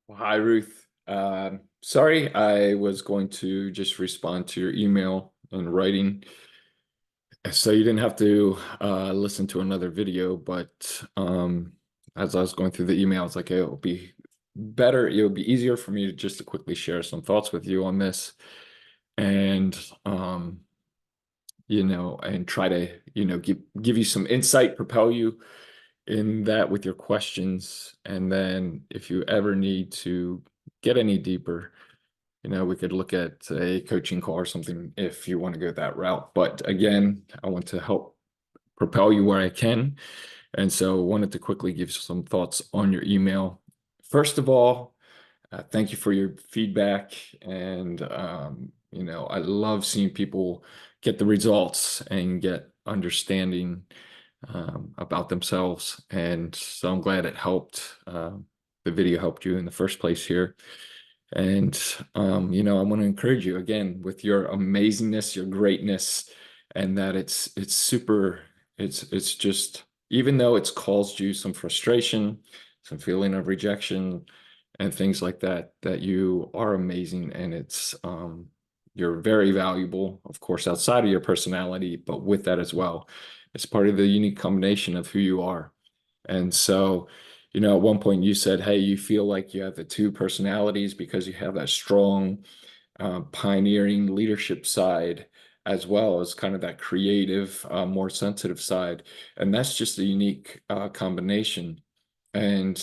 Well, hi, Ruth. Sorry, I was going to just respond to your email in writing, so you didn't have to listen to another video. But as I was going through the email, I was like, it will be better. It would be easier for me to just to quickly share some thoughts with you on this, and and try to give you some insight, propel you in that with your questions, and then if you ever need to get any deeper. We could look at a coaching call or something if you want to go that route. But again, I want to help propel you where I can. And so I wanted to quickly give you some thoughts on your email. First of all, thank you for your feedback. And, I love seeing people get the results and get understanding about themselves. And so I'm glad it helped. The video helped you in the first place here. And I want to encourage you again with your amazingness, your greatness, and that it's super, it's just, even though it's caused you some frustration, some feeling of rejection, and things like that, that you are amazing, and you're very valuable, of course, outside of your personality, but with that as well. It's part of the unique combination of who you are. And so, at one point you said, hey, you feel like you have the two personalities because you have that strong, pioneering leadership side, as well as kind of that creative, more sensitive side. And that's just a unique combination. And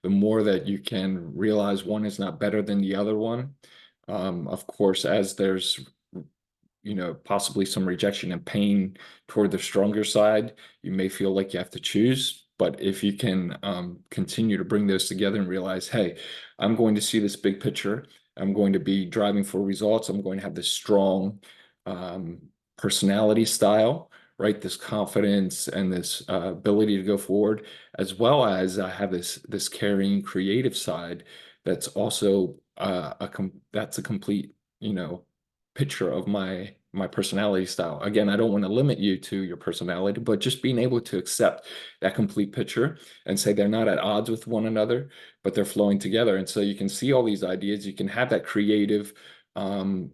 the more that you can realize one is not better than the other one, of course, as there's possibly some rejection and pain toward the stronger side, you may feel like you have to choose. But if you can continue to bring those together and realize, hey, I'm going to see this big picture. I'm going to be driving for results. I'm going to have this strong um, personality style, right? This confidence and this ability to go forward, as well as I have this caring, creative side that's also that's a complete, picture of my personality style. Again, I don't want to limit you to your personality, but just being able to accept that complete picture and say they're not at odds with one another, but they're flowing together. And so you can see all these ideas, you can have that creative,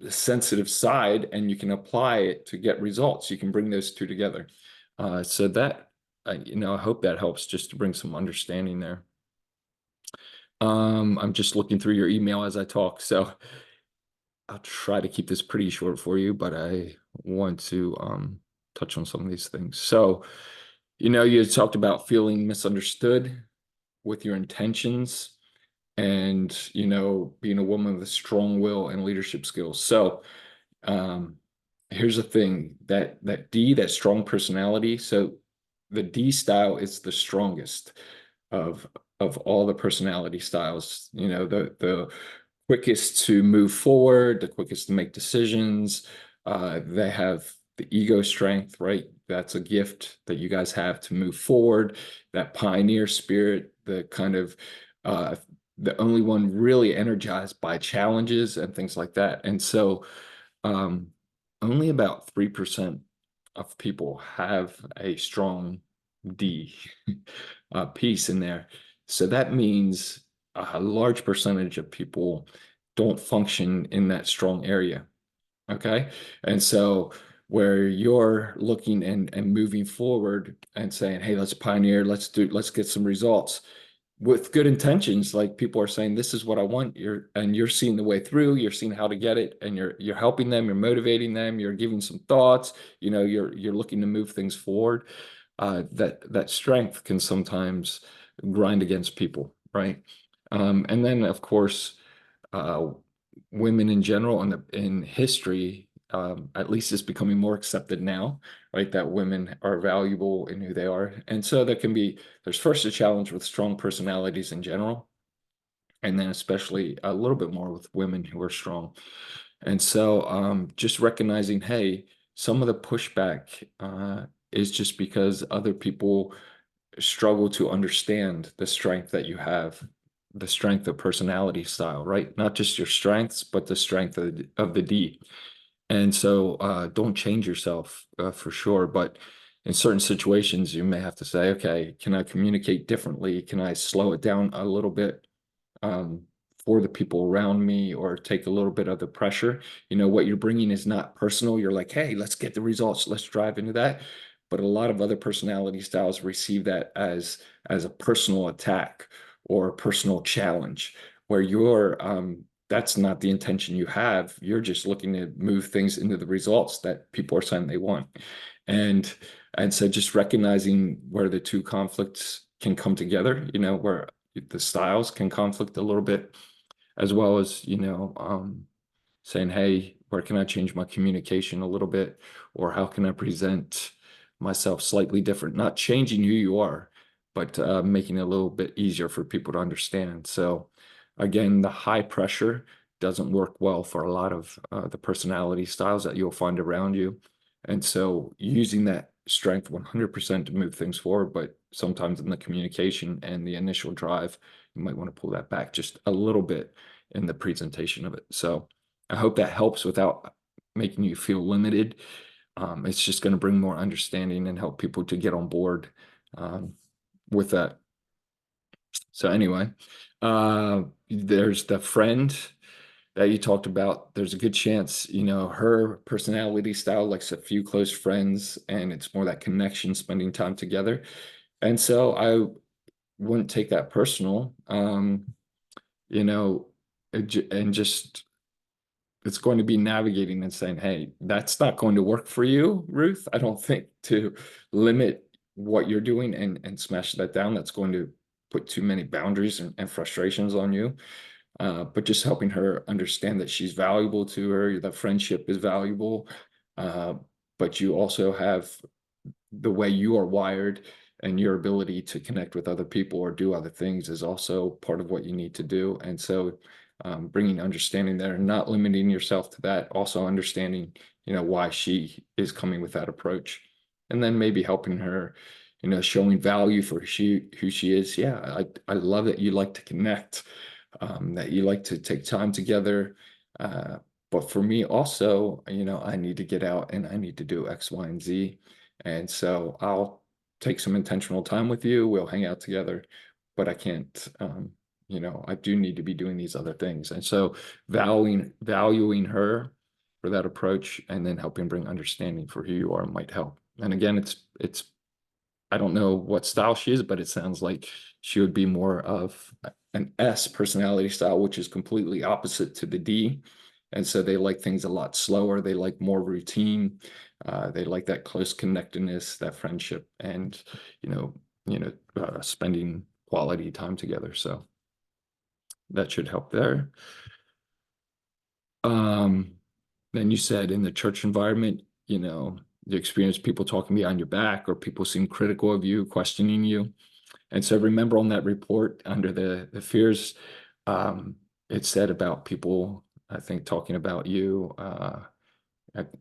sensitive side, and you can apply it to get results. You can bring those two together. So that, I hope that helps just to bring some understanding there. I'm just looking through your email as I talk, so I'll try to keep this pretty short for you, but I want to touch on some of these things. So, you talked about feeling misunderstood with your intentions and, being a woman with a strong will and leadership skills. So, um, here's the thing, that D, that strong personality. So the D style is the strongest of all the personality styles. The quickest to move forward, the quickest to make decisions. They have the ego strength, right? That's a gift that you guys have to move forward. That pioneer spirit, the kind of the only one really energized by challenges and things like that. And so, um, only about 3% of people have a strong D piece in there. So that means a large percentage of people don't function in that strong area. Okay. And so where you're looking and moving forward and saying, hey, let's pioneer, let's get some results with good intentions. Like people are saying, this is what I want. You're seeing the way through, you're seeing how to get it, and you're helping them, you're motivating them, you're giving some thoughts, you're looking to move things forward. That strength can sometimes grind against people, right? And then of course, uh, women in general in history, at least it's becoming more accepted now, right? That women are valuable in who they are. And so there's first a challenge with strong personalities in general, and then especially a little bit more with women who are strong. And so just recognizing, hey, some of the pushback is just because other people struggle to understand the strength that you have, the strength of personality style, right? Not just your strengths, but the strength of the D. And so don't change yourself for sure. But in certain situations, you may have to say, okay, can I communicate differently? Can I slow it down a little bit? for the people around me or take a little bit of the pressure. What you're bringing is not personal. You're like, hey, let's get the results. Let's drive into that. But a lot of other personality styles receive that as a personal attack or a personal challenge, where that's not the intention you have. You're just looking to move things into the results that people are saying they want. And and so just recognizing where the two conflicts can come together, where the styles can conflict a little bit, as well as, saying, hey, where can I change my communication a little bit? Or how can I present myself slightly different? Not changing who you are, but making it a little bit easier for people to understand. So again, the high pressure doesn't work well for a lot of the personality styles that you'll find around you. And so using that strength 100% to move things forward, but sometimes in the communication and the initial drive, you might want to pull that back just a little bit in the presentation of it. So I hope that helps without making you feel limited. It's just going to bring more understanding and help people to get on board with that. So anyway, there's the friend that you talked about. There's a good chance, her personality style likes a few close friends, and it's more that connection, spending time together. And so I wouldn't take that personal, and just it's going to be navigating and saying, hey, that's not going to work for you, Ruth. I don't think to limit what you're doing and smash that down. That's going to put too many boundaries and frustrations on you. But just helping her understand that she's valuable to her, the friendship is valuable. But you also have the way you are wired, and your ability to connect with other people or do other things is also part of what you need to do. And so bringing understanding there and not limiting yourself to that, also understanding, why she is coming with that approach. And then maybe helping her, showing value for who she is. Yeah, I love that you like to connect, that you like to take time together. But for me also, I need to get out and I need to do X, Y, and Z. And so I'll take some intentional time with you. We'll hang out together, but I can't, I do need to be doing these other things. And so valuing her for that approach and then helping bring understanding for who you are might help. And again, it's I don't know what style she is, but it sounds like she would be more of an S personality style, which is completely opposite to the D. And so they like things a lot slower. They like more routine. They like that close connectedness, that friendship, and spending quality time together. So that should help there. Then you said in the church environment, you experience people talking behind your back or people seem critical of you, questioning you. And so remember on that report under the fears, it said about people, I think, talking about you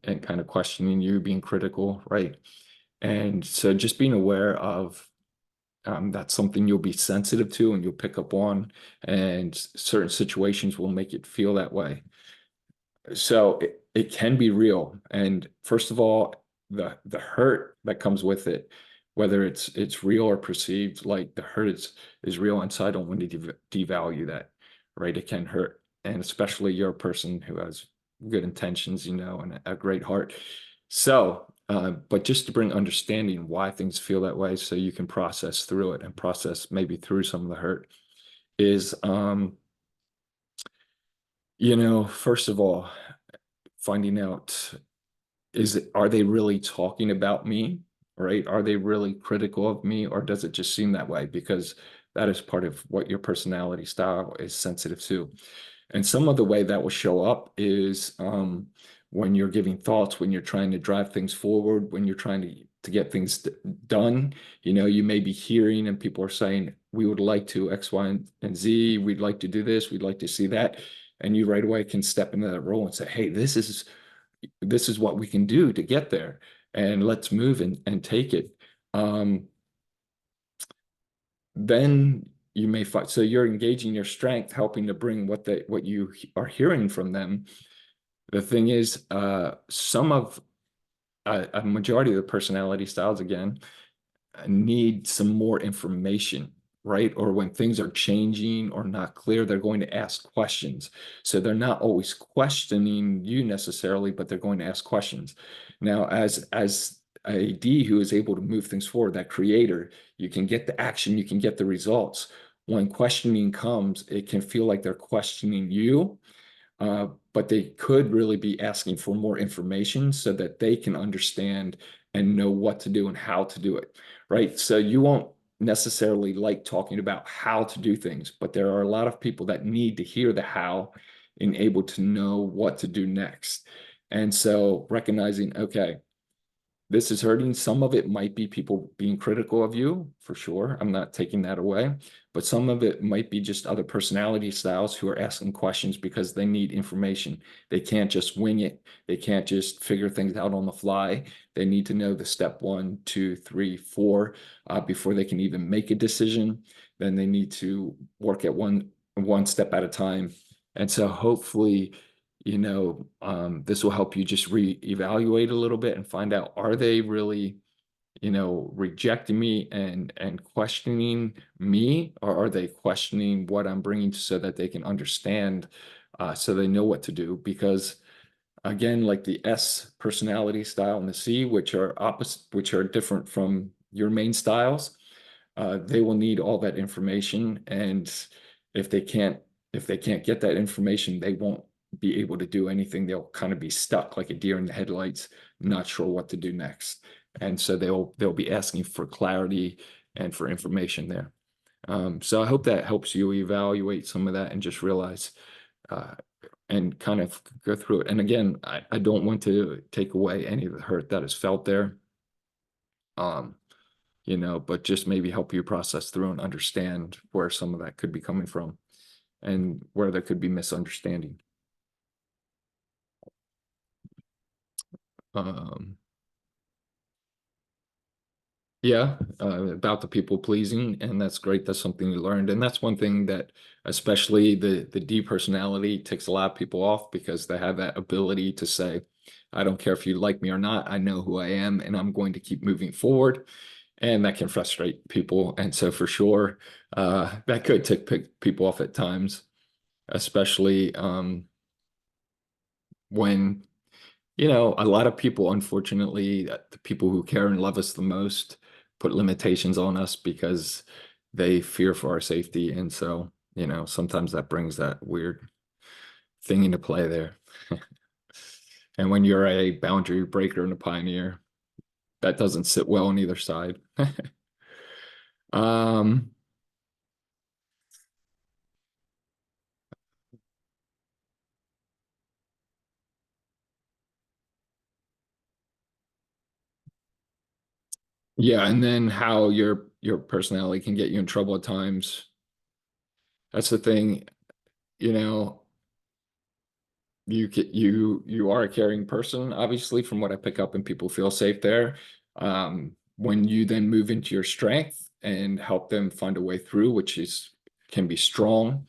and kind of questioning you, being critical, right? And so just being aware of that's something you'll be sensitive to and you'll pick up on, and certain situations will make it feel that way. So it can be real. And first of all, the hurt that comes with it, whether it's real or perceived, like the hurt is real. And so I don't want to devalue that, right? It can hurt. And especially you're a person who has good intentions, and a great heart. So, but just to bring understanding why things feel that way so you can process through it and process maybe through some of the hurt is, first of all, finding out, are they really talking about me, right? Are they really critical of me, or does it just seem that way? Because that is part of what your personality style is sensitive to. And some of the way that will show up is when you're giving thoughts, when you're trying to drive things forward, when you're trying to get things done. You may be hearing and people are saying, we would like to X, Y, and Z. We'd like to do this. We'd like to see that. And you right away can step into that role and say, hey, this is what we can do to get there, and let's move and take it. Then you may find, so you're engaging your strength, helping to bring what you are hearing from them. The thing is, some of a majority of the personality styles, again, need some more information, right? Or when things are changing or not clear, they're going to ask questions. So they're not always questioning you necessarily, but they're going to ask questions. Now, as a D who is able to move things forward, that creator, you can get the action, you can get the results. When questioning comes, it can feel like they're questioning you, but they could really be asking for more information so that they can understand and know what to do and how to do it, right? So you won't necessarily like talking about how to do things, but there are a lot of people that need to hear the how and able to know what to do next. And so recognizing, okay, this is hurting. Some of it might be people being critical of you, for sure. I'm not taking that away. But some of it might be just other personality styles who are asking questions because they need information. They can't just wing it. They can't just figure things out on the fly. They need to know the step 1, 2, 3, 4 before they can even make a decision. Then they need to work at one step at a time. And so hopefully this will help you just reevaluate a little bit and find out, are they really, rejecting me and questioning me, or are they questioning what I'm bringing so that they can understand, so they know what to do? Because again, like the S personality style and the C, which are opposite, which are different from your main styles, they will need all that information. And if they can't, if they can't get that information, they won't be able to do anything. They'll kind of be stuck like a deer in the headlights, not sure what to do next. And so they'll be asking for clarity and for information there. So I hope that helps you evaluate some of that and just realize, uh, and kind of go through it. And again, I don't want to take away any of the hurt that is felt there. Um, but just maybe help you process through and understand where some of that could be coming from and where there could be misunderstanding. Um, yeah, about the people pleasing, and that's great. That's something you learned, and that's one thing that, especially the D personality, ticks a lot of people off because they have that ability to say, "I don't care if you like me or not. I know who I am, and I'm going to keep moving forward." And that can frustrate people, and so for sure, that could tick people off at times, especially when a lot of people, unfortunately, the people who care and love us the most put limitations on us because they fear for our safety. And so, sometimes that brings that weird thing into play there. And when you're a boundary breaker and a pioneer, that doesn't sit well on either side. Um, yeah, and then how your personality can get you in trouble at times. That's the thing, you know, you are a caring person, obviously, from what I pick up, and people feel safe there. When you then move into your strength and help them find a way through, which is can be strong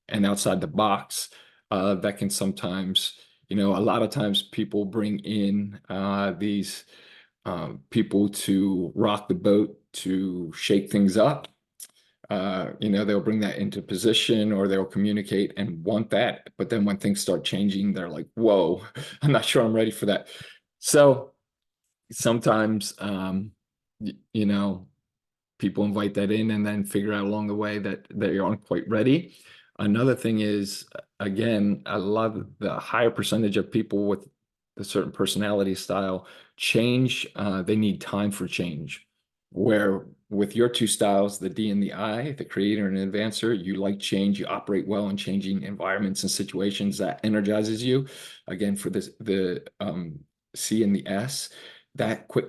and outside the box, that can sometimes, a lot of times people bring in these people to rock the boat, to shake things up. They'll bring that into position or they'll communicate and want that. But then when things start changing, they're like, whoa, I'm not sure I'm ready for that. So sometimes, you know, people invite that in and then figure out along the way that you aren't quite ready. Another thing is, again, a lot of the higher percentage of people with a certain personality style change, they need time for change. Where with your two styles, the D and the I, the creator and advancer, you like change, you operate well in changing environments and situations that energizes you. Again, for this, the C and the S, that quick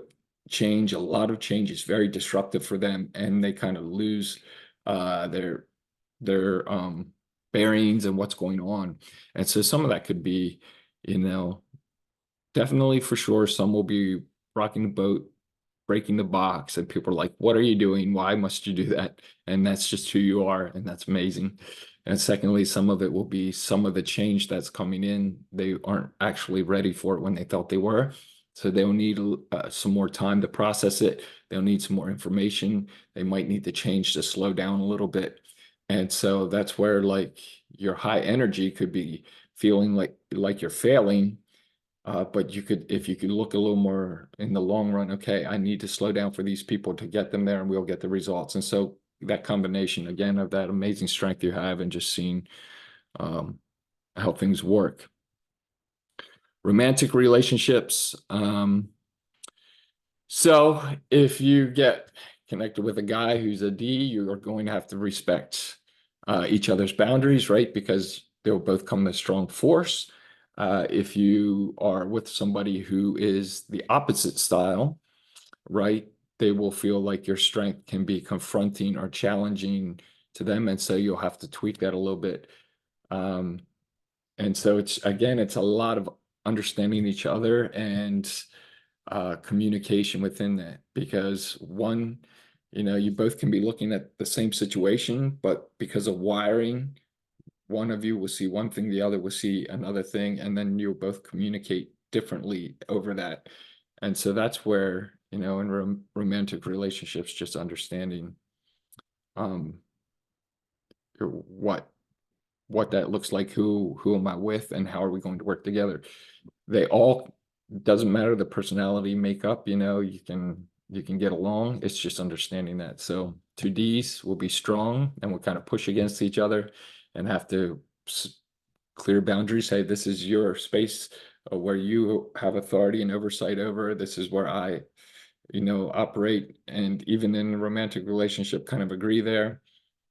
change, a lot of change is very disruptive for them, and they kind of lose their bearings and what's going on. And so some of that could be, you know, definitely for sure, some will be rocking the boat, breaking the box, and people are like, what are you doing? Why must you do that? And that's just who you are, and that's amazing. And secondly, some of it will be some of the change that's coming in. They aren't actually ready for it when they thought they were. So they'll need some more time to process it. They'll need some more information. They might need to change to slow down a little bit. And so that's where like your high energy could be feeling like you're failing. But you could, if you could look a little more in the long run, okay, I need to slow down for these people to get them there and we'll get the results. And so that combination again of that amazing strength you have and just seeing um, how things work. Romantic relationships. So if you get connected with a guy who's a D, you are going to have to respect each other's boundaries, right? Because they'll both come as strong force. If you are with somebody who is the opposite style, right, they will feel like your strength can be confronting or challenging to them. And so you'll have to tweak that a little bit. Um, and so it's a lot of understanding each other and communication within that, because one, you both can be looking at the same situation, but because of wiring, one of you will see one thing, the other will see another thing, and then you'll both communicate differently over that. And so that's where, in romantic relationships, just understanding um what that looks like, who am I with, and how are we going to work together. They all, doesn't matter the personality makeup, you can get along. It's just understanding that. So 2Ds will be strong and will kind of push against each other and have to clear boundaries. Hey, this is your space where you have authority and oversight over. This is where I operate. And even in a romantic relationship, kind of agree there.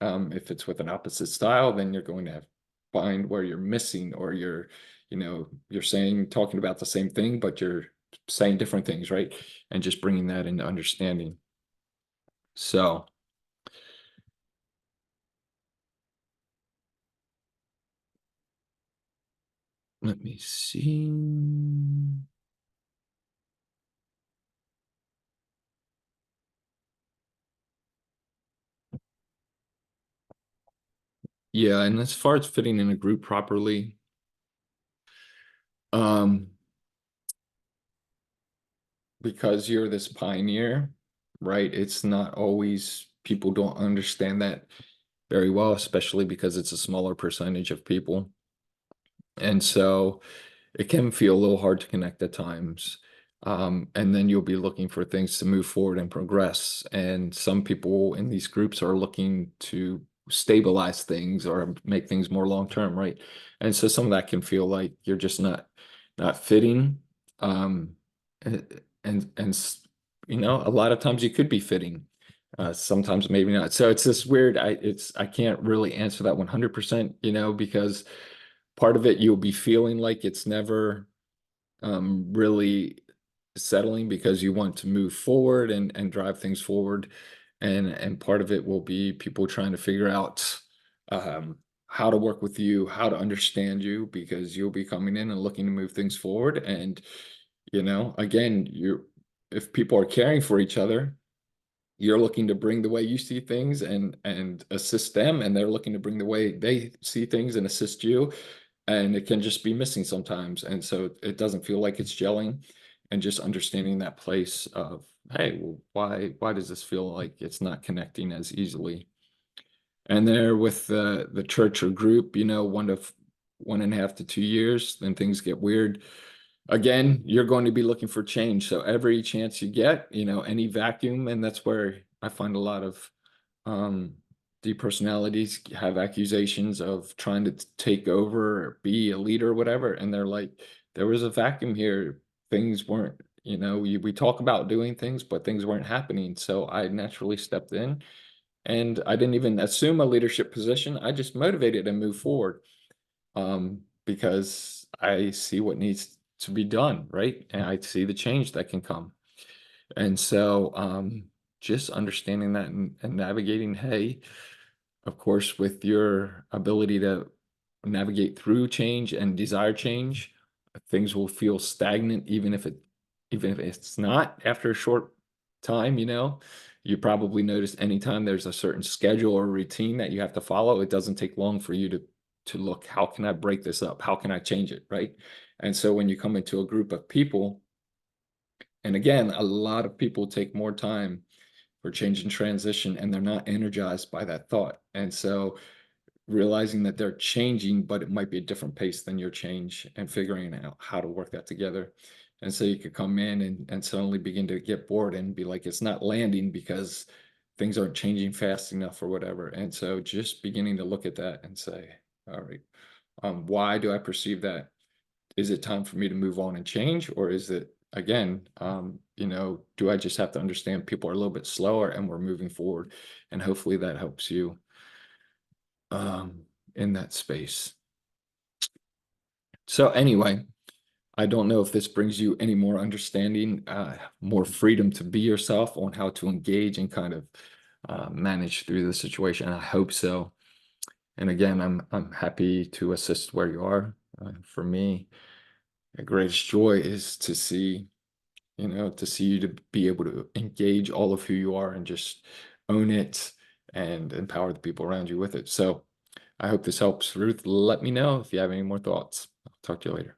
If it's with an opposite style, then you're going to find where you're missing, or you're talking about the same thing, but you're saying different things, right? And just bringing that into understanding. So let me see. Yeah, and as far as fitting in a group properly, um, because you're this pioneer, right? It's not always, people don't understand that very well, especially because it's a smaller percentage of people. And so it can feel a little hard to connect at times. And then you'll be looking for things to move forward and progress. And some people in these groups are looking to stabilize things or make things more long term, right? And so some of that can feel like you're just not fitting. Um, and a lot of times you could be fitting. Sometimes maybe not. So it's this weird, I can't really answer that 100%, because part of it you'll be feeling like it's never really settling because you want to move forward and drive things forward. And part of it will be people trying to figure out how to work with you, how to understand you, because you'll be coming in and looking to move things forward. And, again, if people are caring for each other, you're looking to bring the way you see things and assist them, and they're looking to bring the way they see things and assist you. And it can just be missing sometimes. And so it doesn't feel like it's gelling, and just understanding that place of, hey, well, why does this feel like it's not connecting as easily? And there with the church or group, 1.5 to 2 years, then things get weird. Again, you're going to be looking for change. So every chance you get, any vacuum, and that's where I find a lot of um, depersonalities have accusations of trying to take over or be a leader or whatever. And they're like, there was a vacuum here. Things weren't, we talk about doing things, but things weren't happening. So I naturally stepped in, and I didn't even assume a leadership position. I just motivated and moved forward because I see what needs to be done, right? And I see the change that can come. And so just understanding that and navigating, hey, of course, with your ability to navigate through change and desire change, things will feel stagnant, even if it's not after a short time, you probably notice anytime there's a certain schedule or routine that you have to follow, it doesn't take long for you to look, how can I break this up? How can I change it? Right. And so when you come into a group of people, And again, a lot of people take more time for change and transition, and they're not energized by that thought. And so realizing that they're changing, but it might be a different pace than your change, and figuring out how to work that together. And so you could come in and suddenly begin to get bored and be like, it's not landing because things aren't changing fast enough or whatever. And so just beginning to look at that and say, all right, why do I perceive that? Is it time for me to move on and change? Or is it, again, do I just have to understand people are a little bit slower and we're moving forward? And hopefully that helps you in that space. So anyway, I don't know if this brings you any more understanding, more freedom to be yourself on how to engage and kind of manage through the situation. I hope so. And again, I'm happy to assist where you are. For me, the greatest joy is to see, to see you to be able to engage all of who you are and just own it and empower the people around you with it. So I hope this helps. Ruth, let me know if you have any more thoughts. I'll talk to you later.